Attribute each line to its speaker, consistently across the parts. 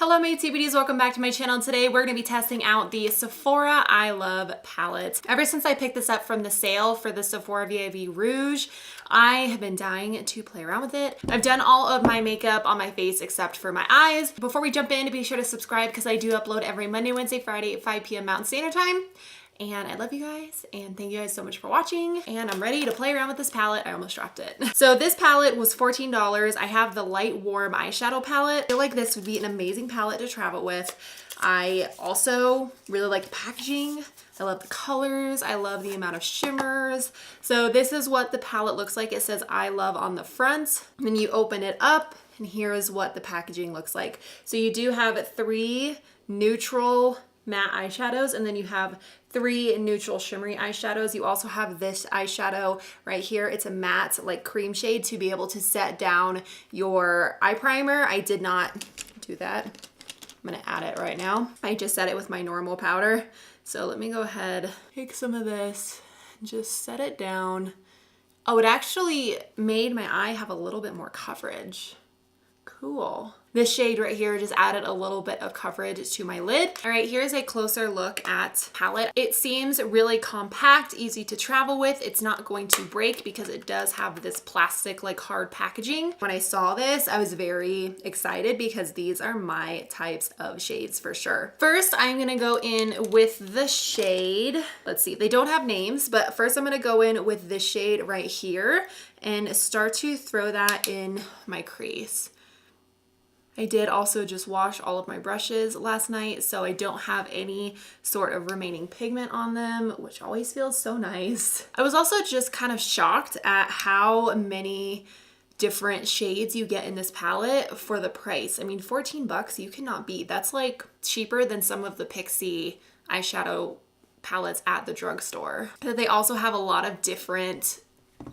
Speaker 1: Hello my TBDs, welcome back to my channel. Today we're going to be testing out the Sephora I Love palette. Ever since I picked this up from the sale for the Sephora VIV Rouge, I have been dying to play around with it. I've done all of my makeup on my face except for my eyes. Before we jump in, be sure to subscribe because I do upload every Monday, Wednesday, Friday at 5 p.m. Mountain Standard Time. And I love you guys and thank you guys so much for watching, and I'm ready to play around with this palette. I almost dropped it. So this palette was $14. I have the light warm eyeshadow palette. I feel like this would be an amazing palette to travel with. I also really like the packaging. I love the colors. I love the amount of shimmers. So this is what the palette looks like. It says I love on the front. And then you open it up and here is what the packaging looks like. So you do have 3 neutral matte eyeshadows, and then you have 3 neutral shimmery eyeshadows. You also have this eyeshadow right here. It's a matte like cream shade to be able to set down your eye primer. I did not do that. I'm gonna add it right now. I just set it with my normal powder. So let me go ahead, take some of this and just set it down. Oh, it actually made my eye have a little bit more coverage. Cool. This shade right here just added a little bit of coverage to my lid. All right, here's a closer look at palette. It seems really compact, easy to travel with. It's not going to break because it does have this plastic like hard packaging. When I saw this, I was very excited because these are my types of shades for sure. First, I'm gonna go in with the shade. Let's see, they don't have names, but first I'm gonna go in with this shade right here and start to throw that in my crease. I did also just wash all of my brushes last night, so I don't have any sort of remaining pigment on them, which always feels so nice. I was also just kind of shocked at how many different shades you get in this palette for the price. I mean, 14 bucks you cannot beat. That's like cheaper than some of the Pixie eyeshadow palettes at the drugstore. But they also have a lot of different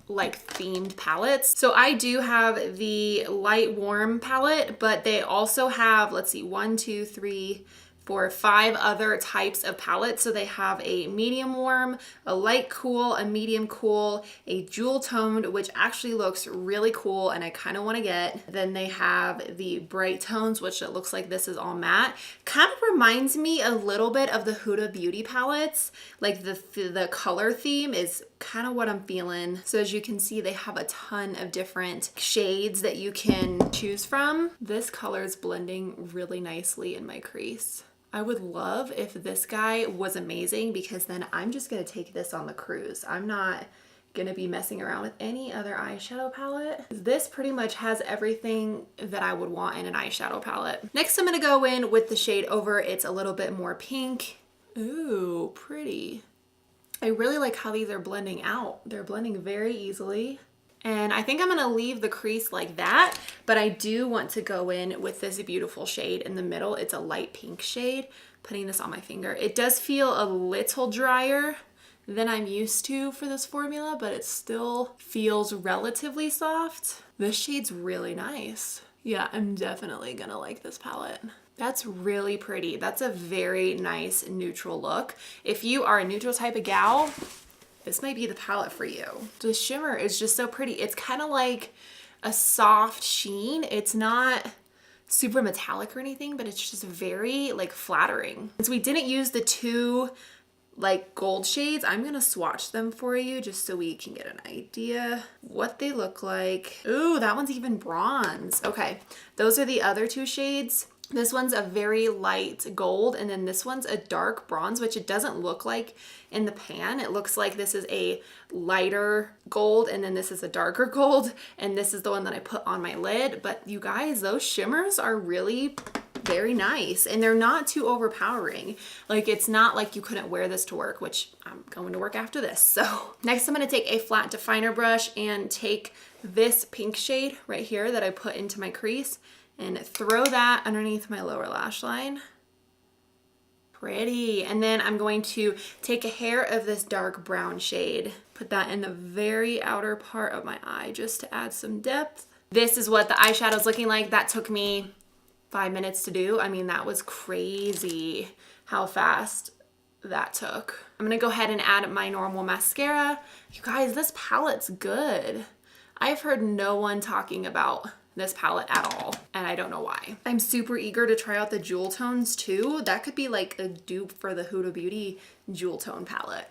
Speaker 1: like themed palettes. So I do have the light warm palette, but they also have, let's see, 1, 2, 3, 4, 5 other types of palettes. So they have a medium warm, a light cool, a medium cool, a jewel toned, which actually looks really cool and I kind of want to get. Then they have the bright tones, which it looks like this is all matte. Kind of reminds me a little bit of the Huda Beauty palettes. Like the color theme is kind of what I'm feeling. So as you can see, they have a ton of different shades that you can choose from. This color is blending really nicely in my crease. I would love if this guy was amazing because then I'm just gonna take this on the cruise. I'm not gonna be messing around with any other eyeshadow palette. This pretty much has everything that I would want in an eyeshadow palette. Next, I'm gonna go in with the shade Over. It's a little bit more pink. Ooh, pretty. I really like how these are blending out. They're blending very easily. And I think I'm gonna leave the crease like that, but I do want to go in with this beautiful shade in the middle. It's a light pink shade. Putting this on my finger. It does feel a little drier than I'm used to for this formula, but it still feels relatively soft. This shade's really nice. Yeah, I'm definitely gonna like this palette. That's really pretty. That's a very nice neutral look. If you are a neutral type of gal, this might be the palette for you. The shimmer is just so pretty. It's kind of like a soft sheen. It's not super metallic or anything, but it's just very like flattering. Since we didn't use the 2 like gold shades, I'm gonna swatch them for you just so we can get an idea what they look like. Ooh, that one's even bronze. Okay, those are the other 2 shades. This one's a very light gold, and then this one's a dark bronze, which it doesn't look like in the pan. It looks like this is a lighter gold, and then this is a darker gold, and this is the one that I put on my lid. But you guys, those shimmers are really very nice, and they're not too overpowering. Like, it's not like you couldn't wear this to work, which I'm going to work after this. So next I'm going to take a flat definer brush and take this pink shade right here that I put into my crease and throw that underneath my lower lash line. Pretty. And then I'm going to take a hair of this dark brown shade, put that in the very outer part of my eye just to add some depth. This is what the eyeshadow is looking like. That took me 5 minutes to do. I mean, that was crazy how fast that took. I'm gonna go ahead and add my normal mascara. You guys, this palette's good. I've heard no one talking about this palette at all, and I don't know why. I'm super eager to try out the jewel tones too. That could be like a dupe for the Huda Beauty jewel tone palette.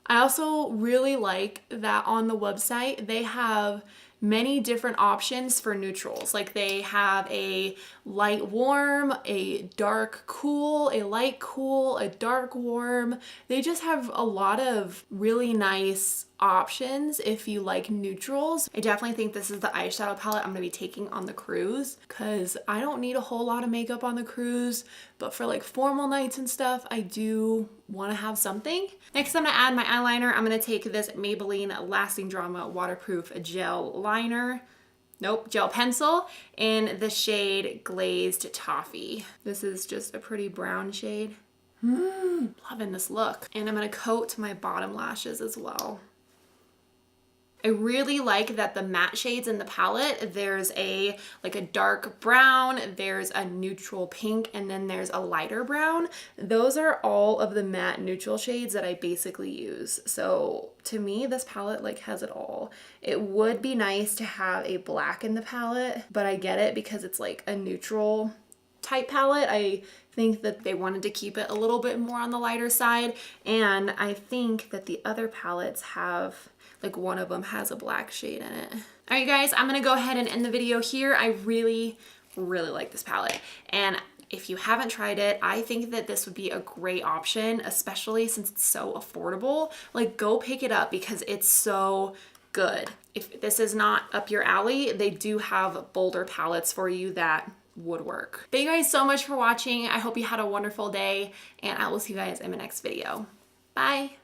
Speaker 1: I also really like that on the website they have many different options for neutrals. Like they have a light warm, a dark cool, a light cool, a dark warm. They just have a lot of really nice options if you like neutrals. I definitely think this is the eyeshadow palette I'm gonna be taking on the cruise because I don't need a whole lot of makeup on the cruise, but for like formal nights and stuff, I do want to have something. Next, I'm gonna add my eyeliner. I'm gonna take this Maybelline Lasting Drama Waterproof Gel Liner. Nope, gel pencil in the shade Glazed Toffee. This is just a pretty brown shade. Loving this look. And I'm gonna coat my bottom lashes as well. I really like that the matte shades in the palette, there's a like a dark brown, there's a neutral pink, and then there's a lighter brown. Those are all of the matte neutral shades that I basically use. So to me, this palette like has it all. It would be nice to have a black in the palette, but I get it because it's like a neutral type palette. I think that they wanted to keep it a little bit more on the lighter side, and I think that the other palettes have like one of them has a black shade in it. All right, guys, I'm gonna go ahead and end the video here. I really like this palette, and if you haven't tried it, I think that this would be a great option, especially since it's so affordable. Like, go pick it up because it's so good. If this is not up your alley, they do have bolder palettes for you that would work. Thank you guys so much for watching. I hope you had a wonderful day, and I will see you guys in my next video. Bye.